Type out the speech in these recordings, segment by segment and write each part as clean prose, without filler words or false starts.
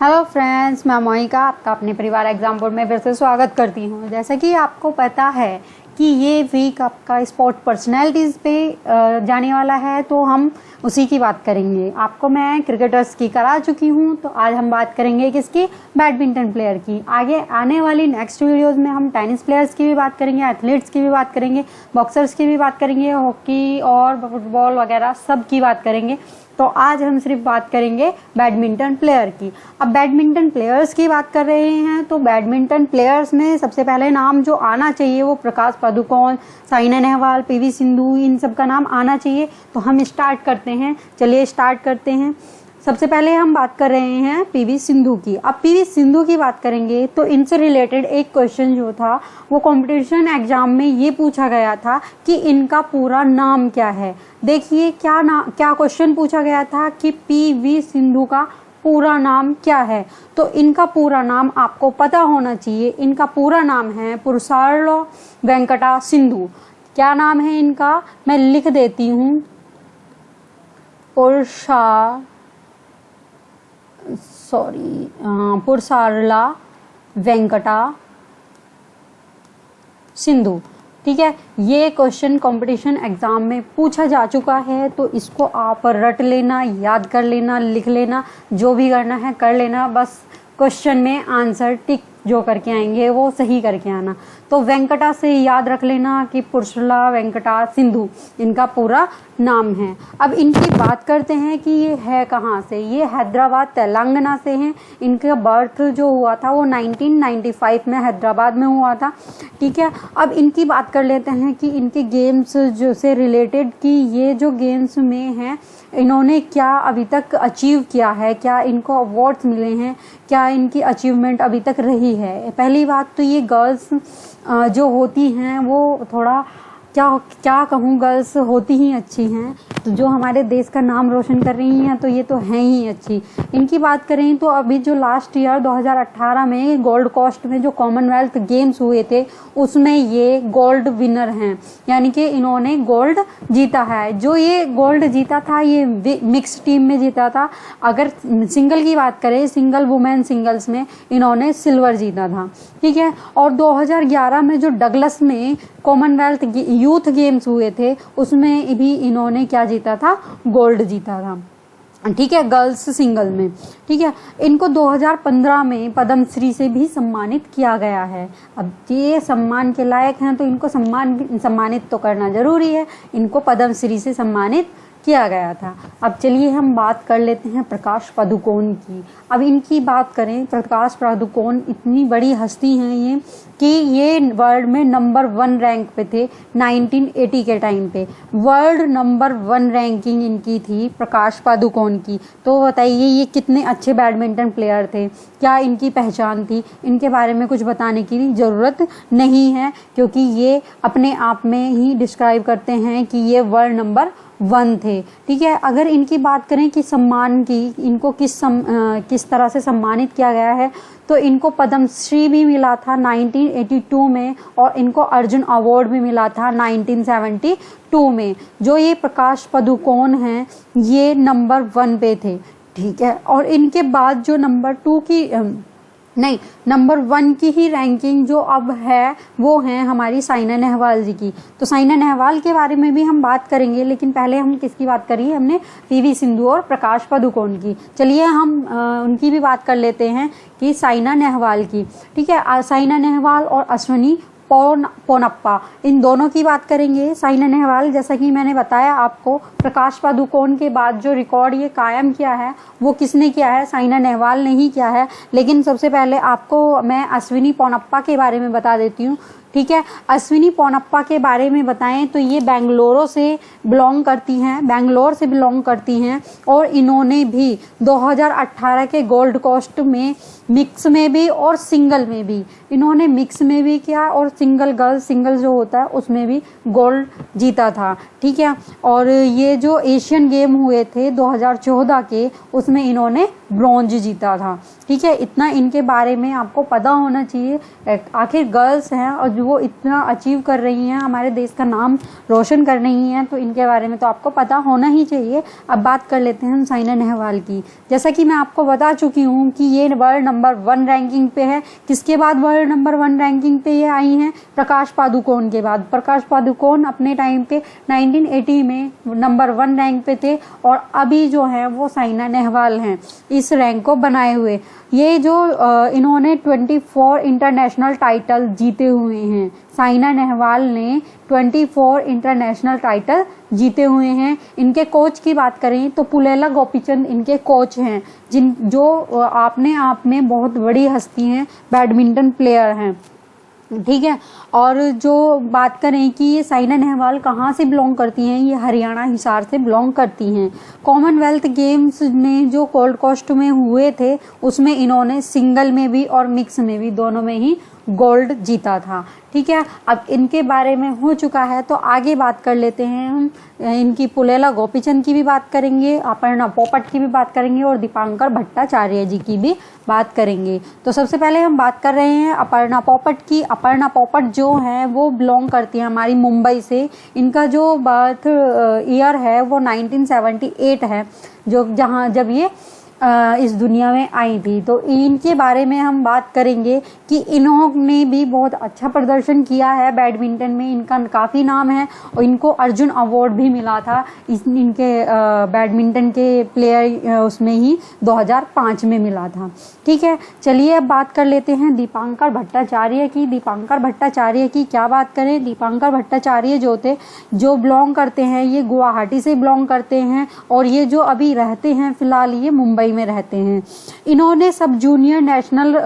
Hello friends, मैं मोनिका आपका अपने परिवार एग्जाम बोर्ड में फिर से स्वागत करती हूँ। जैसा कि आपको पता है कि ये वीक आपका स्पोर्ट पर्सनैलिटीज़ पे जाने वाला है, तो हम उसी की बात करेंगे। आपको मैं क्रिकेटर्स की करा चुकी हूँ, तो आज हम बात करेंगे किसकी? बैडमिंटन प्लेयर की। आगे आने वाली नेक्स्ट वीडियोज़ में हम टेनिस प्लेयर्स की भी बात करेंगे, एथलीट्स की भी बात करेंगे, बॉक्सर्स की भी बात करेंगे, हॉकी और फुटबॉल वगैरह सब की बात करेंगे। तो आज हम सिर्फ बात करेंगे बैडमिंटन प्लेयर की। अब बैडमिंटन प्लेयर्स की बात कर रहे हैं, तो बैडमिंटन प्लेयर्स में सबसे पहले नाम जो आना चाहिए वो प्रकाश पादुकोण, साइना नेहवाल, पीवी सिंधु, इन सब का नाम आना चाहिए। तो हम स्टार्ट करते हैं, चलिए स्टार्ट करते हैं। सबसे पहले हम बात कर रहे हैं पीवी सिंधु की। अब पीवी सिंधु की बात करेंगे तो इनसे रिलेटेड एक क्वेश्चन जो था वो कंपटीशन एग्जाम में ये पूछा गया था कि इनका पूरा नाम क्या है। देखिए क्या क्वेश्चन पूछा गया था कि पीवी सिंधु का पूरा नाम क्या है। तो इनका पूरा नाम आपको पता होना चाहिए। इनका पूरा नाम है पुरुषार्लो वेंकटा सिंधु। क्या नाम है इनका? मैं लिख देती हूँ, पुरुषार्ला वेंकटा सिंधु। ठीक है, ये क्वेश्चन कंपटीशन एग्जाम में पूछा जा चुका है, तो इसको आप रट लेना, याद कर लेना, लिख लेना, जो भी करना है कर लेना। बस क्वेश्चन में आंसर टिक जो करके आएंगे वो सही करके आना। तो वेंकटा से याद रख लेना कि पुरुषार्ला वेंकटा सिंधु इनका पूरा नाम है। अब इनकी बात करते हैं कि ये है कहाँ से। ये हैदराबाद तेलंगाना से हैं। इनका बर्थ जो हुआ था वो 1995 में हैदराबाद में हुआ था। ठीक है, अब इनकी बात कर लेते हैं कि इनके गेम्स जो से रिलेटेड कि ये जो गेम्स में हैं इन्होंने क्या अभी तक अचीव किया है, क्या इनको अवार्ड्स मिले हैं, क्या इनकी अचीवमेंट अभी तक रही है। पहली बात तो ये गर्ल्स जो होती हैं वो थोड़ा क्या कहूँ, गर्ल्स होती ही अच्छी हैं, तो जो हमारे देश का नाम रोशन कर रही हैं तो ये तो हैं ही अच्छी। इनकी बात करें तो अभी जो लास्ट ईयर 2018 में गोल्ड कोस्ट में जो कॉमनवेल्थ गेम्स हुए थे उसमें ये गोल्ड विनर हैं, यानी कि इन्होंने गोल्ड जीता है। जो ये गोल्ड जीता था ये मिक्स टीम में जीता था। अगर सिंगल की बात करें, सिंगल वुमेन सिंगल्स में इन्होंने सिल्वर जीता था। ठीक है, और 2011 में जो डगलस में कॉमनवेल्थ यूथ गेम्स हुए थे उसमें भी इन्होंने क्या जीता था? गोल्ड जीता था। ठीक है, गर्ल्स सिंगल में। ठीक है, इनको 2015 में पद्मश्री से भी सम्मानित किया गया है। अब ये सम्मान के लायक हैं तो इनको सम्मानित तो करना जरूरी है। इनको पद्मश्री से सम्मानित किया गया था। अब चलिए हम बात कर लेते हैं प्रकाश पादुकोण की। अब इनकी बात करें, प्रकाश पादुकोण इतनी बड़ी हस्ती हैं ये कि ये वर्ल्ड में नंबर 1 रैंक पे थे 1980 के टाइम पे। वर्ल्ड नंबर 1 रैंकिंग इनकी थी प्रकाश पादुकोण की। तो बताइए ये कितने अच्छे बैडमिंटन प्लेयर थे, क्या इनकी पहचान थी? इनके बारे में कुछ बताने की ज़रूरत नहीं है, क्योंकि ये अपने आप में ही डिस्क्राइब करते हैं कि ये वर्ल्ड नंबर 1 थे। ठीक है, अगर इनकी बात करें कि सम्मान की, इनको किस तरह से सम्मानित किया गया है, तो इनको पद्मश्री भी मिला था 1982 में और इनको अर्जुन अवार्ड भी मिला था 1972 में। जो ये प्रकाश पादुकोण हैं ये नंबर 1 पे थे। ठीक है, और इनके बाद जो नंबर 1 की ही रैंकिंग जो अब है वो है हमारी साइना नेहवाल जी की। तो साइना नेहवाल के बारे में भी हम बात करेंगे, लेकिन पहले हम किसकी बात करिए, हमने पीवी सिंधु और प्रकाश पादुकोण की। चलिए हम उनकी भी बात कर लेते हैं कि साइना नेहवाल की। ठीक है, साइना नेहवाल और अश्विनी पोनप्पा, इन दोनों की बात करेंगे। साइना नेहवाल, जैसा कि मैंने बताया आपको, प्रकाश पादुकोण के बाद जो रिकॉर्ड ये कायम किया है वो किसने किया है? साइना नेहवाल ने ही किया है। लेकिन सबसे पहले आपको मैं अश्विनी पोनप्पा के बारे में बता देती हूँ। ठीक है, अश्विनी पोनप्पा के बारे में बताएं तो ये बेंगलोर से बिलोंग करती हैं और इन्होंने भी 2018 के गोल्ड कोस्ट में मिक्स में भी और सिंगल में भी, इन्होंने मिक्स में भी किया और सिंगल जो होता है उसमें भी गोल्ड जीता था। ठीक है, और ये जो एशियन गेम हुए थे 2014 के उसमें इन्होंने ब्रॉन्ज जीता था। ठीक है, इतना इनके बारे में आपको पता होना चाहिए। आखिर गर्ल्स हैं और आज वो इतना अचीव कर रही हैं, हमारे देश का नाम रोशन कर रही हैं, तो इनके बारे में तो आपको पता होना ही चाहिए। अब बात कर लेते हैं हम साइना नेहवाल की। जैसा कि मैं आपको बता चुकी हूँ कि ये वर्ल्ड नंबर 1 रैंकिंग पे है। किसके बाद वर्ल्ड नंबर 1 रैंकिंग पे ये आई हैं? प्रकाश पादुकोण के बाद। प्रकाश पादुकोण अपने टाइम पे 1980 में नंबर 1 रैंक पे थे और अभी जो है वो साइना नेहवाल हैं इस रैंक को बनाए हुए। ये जो इन्होंने 24 इंटरनेशनल टाइटल जीते हुए हैं। साइना नेहवाल ने 24 इंटरनेशनल टाइटल जीते हुए हैं। इनके कोच की बात करें तो पुलेला गोपीचंद इनके कोच हैं, जो अपने आप में बहुत बड़ी हस्ती हैं, बैडमिंटन प्लेयर हैं, ठीक है। और जो बात करें कि ये साइना नेहवाल कहाँ से बिलोंग करती हैं, ये हरियाणा हिसार से बिलोंग करती हैं। कॉमनवेल्थ गेम्स ने जो गोल्ड कोस्ट में हुए थे उसमें इन्होंने सिंगल में भी और मिक्स में भी, दोनों में ही गोल्ड जीता था, ठीक है। अब इनके बारे में हो चुका है तो आगे बात कर लेते हैं हम। इनकी पुलेला गोपीचंद की भी बात करेंगे, अपर्णा पोपट की भी बात करेंगे और दीपांकर भट्टाचार्य जी की भी बात करेंगे। तो सबसे पहले हम बात कर रहे हैं अपर्णा पोपट की। अपर्णा पोपट जो है वो बिलोंग करती है हमारी मुंबई से। इनका जो बर्थ ईयर है वो 1978 है, जब ये इस दुनिया में आई थी। तो इनके बारे में हम बात करेंगे कि इन्होंने भी बहुत अच्छा प्रदर्शन किया है बैडमिंटन में, इनका काफ़ी नाम है और इनको अर्जुन अवार्ड भी मिला था इनके बैडमिंटन के प्लेयर उसमें ही 2005 में मिला था, ठीक है। चलिए अब बात कर लेते हैं दीपांकर भट्टाचार्य की। दीपांकर भट्टाचार्य की क्या बात करें। दीपांकर भट्टाचार्य जो बिलोंग करते हैं, ये गुवाहाटी से बिलोंग करते हैं और ये जो अभी रहते हैं फिलहाल ये मुंबई में रहते हैं। इन्होंने सब जूनियर नेशनल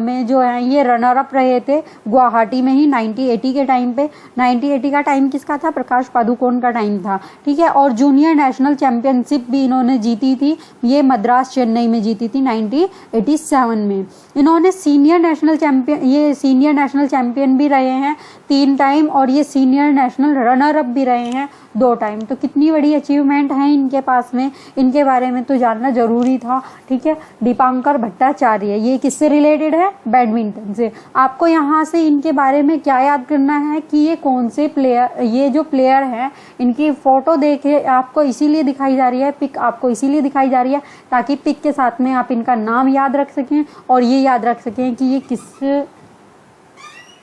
में जो है ये रनर अप रहे थे गुवाहाटी में ही 1980 के टाइम पे। 1980 का टाइम किसका था? प्रकाश पादुकोण का टाइम था, ठीक है। और जूनियर नेशनल चैंपियनशिप भी इन्होंने जीती थी, ये मद्रास चेन्नई में जीती थी 1987 में। इन्होंने सीनियर नेशनल चैंपियन भी रहे हैं 3 टाइम और ये सीनियर नेशनल रनर अप भी रहे हैं 2 टाइम। तो कितनी बड़ी अचीवमेंट है इनके पास में, इनके बारे में तो जानना जरूरी था, ठीक है। दीपांकर भट्टाचार्य ये किससे रिलेटेड है? बैडमिंटन से। आपको यहाँ से इनके बारे में क्या याद करना है कि ये कौन से प्लेयर, ये जो प्लेयर हैं इनकी फोटो देखे आपको इसीलिए दिखाई जा रही है, पिक आपको इसीलिए दिखाई जा रही है ताकि पिक के साथ में आप इनका नाम याद रख सकें और ये याद रख सकें कि ये किस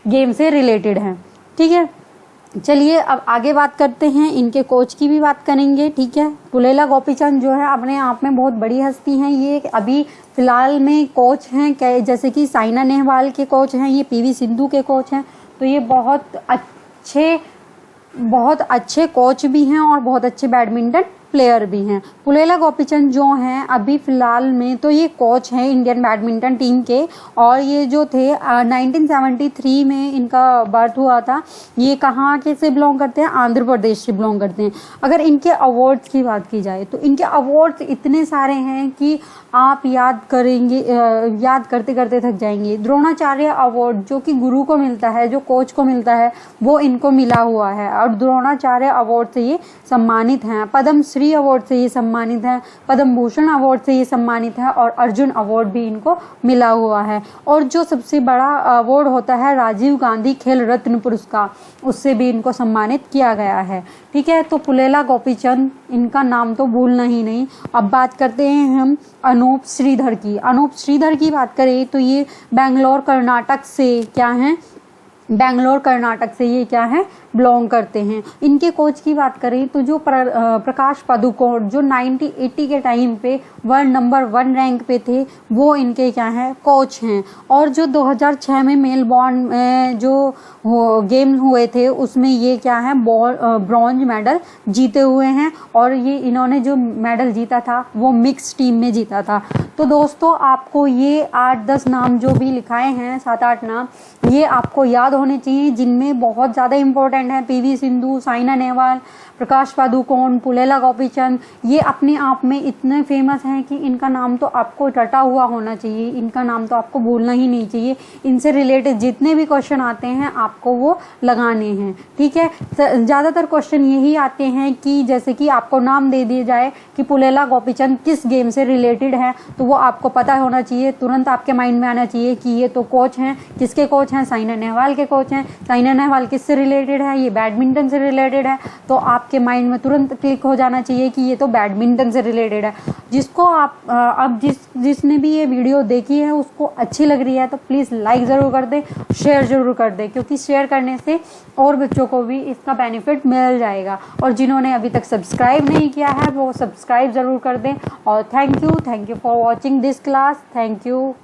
गेम से रिलेटेड है, ठीक है। चलिए अब आगे बात करते हैं, इनके कोच की भी बात करेंगे, ठीक है। पुलेला गोपीचंद जो है अपने आप में बहुत बड़ी हस्ती हैं। ये अभी फिलहाल में कोच हैं, जैसे कि साइना नेहवाल के कोच हैं, ये पीवी सिंधु के कोच हैं। तो ये बहुत अच्छे कोच भी हैं और बहुत अच्छे बैडमिंटन प्लेयर भी हैं। पुलेला गोपीचंद जो हैं अभी फिलहाल में तो ये कोच हैं इंडियन बैडमिंटन टीम के और ये जो थे 1973 में इनका बर्थ हुआ था। ये कहाँ के से बिलोंग करते हैं? आंध्र प्रदेश से बिलोंग करते हैं। अगर इनके अवार्ड्स की बात की जाए तो इनके अवार्ड्स इतने सारे हैं कि आप याद करते करते थक जाएंगे। द्रोणाचार्य अवार्ड जो कि गुरु को मिलता है, जो कोच को मिलता है, वो इनको मिला हुआ है और द्रोणाचार्य अवार्ड से ये सम्मानित हैं। पद्म श्री अवार्ड से ये सम्मानित है, पद्म भूषण अवार्ड से ये सम्मानित है और अर्जुन अवार्ड भी इनको मिला हुआ है। और जो सबसे बड़ा अवार्ड होता है राजीव गांधी खेल रत्न पुरस्कार, उससे भी इनको सम्मानित किया गया है, ठीक है। तो पुलेला गोपीचंद, इनका नाम तो भूलना ही नहीं। अब बात करते हैं हम अनूप श्रीधर की। अनूप श्रीधर की बात करें तो ये बेंगलोर कर्नाटक से ये क्या है? बिलोंग करते हैं। इनके कोच की बात करें तो जो प्रकाश पादुकोण जो 1980 के टाइम पे वर्ल्ड नंबर 1 रैंक पे थे, वो इनके क्या हैं? कोच हैं। और जो 2006 में मेलबॉर्न में जो गेम हुए थे उसमें ये क्या है? ब्रॉन्ज मेडल जीते हुए हैं और ये इन्होंने जो मेडल जीता था वो मिक्स टीम में जीता था। तो दोस्तों आपको ये 8-10 नाम जो भी लिखाए हैं, 7-8 नाम, ये आपको याद होने चाहिए, जिनमें बहुत ज़्यादा इम्पोर्टेंट ब्रांड हैं, पीवी सिंधु, साइना नेहवाल, प्रकाश पादुकोण, पुलेला गोपीचंद, ये अपने आप में इतने फेमस हैं कि इनका नाम तो आपको रटा हुआ होना चाहिए, इनका नाम तो आपको भूलना ही नहीं चाहिए। इनसे रिलेटेड जितने भी क्वेश्चन आते हैं आपको वो लगाने हैं, ठीक है। ज़्यादातर क्वेश्चन यही आते हैं कि जैसे कि आपको नाम दे दिया जाए कि पुलेला गोपीचंद किस गेम से रिलेटेड है, तो वो आपको पता होना चाहिए, तुरंत आपके माइंड में आना चाहिए कि ये तो कोच हैं, किसके कोच हैं, साइना नेहवाल के कोच हैं। साइना नेहवाल किससे रिलेटेड है, ये बैडमिंटन से रिलेटेड है, तो आपके माइंड में तुरंत क्लिक हो जाना चाहिए कि ये तो बैडमिंटन से रिलेटेड है। जिसको आप अब जिसने भी ये वीडियो देखी है उसको अच्छी लग रही है तो प्लीज़ लाइक ज़रूर कर दें, शेयर ज़रूर कर दें, क्योंकि शेयर करने से और बच्चों को भी इसका बेनिफिट मिल जाएगा। और जिन्होंने अभी तक सब्सक्राइब नहीं किया है वो सब्सक्राइब ज़रूर कर दें। और thank you for watching this class. Thank you.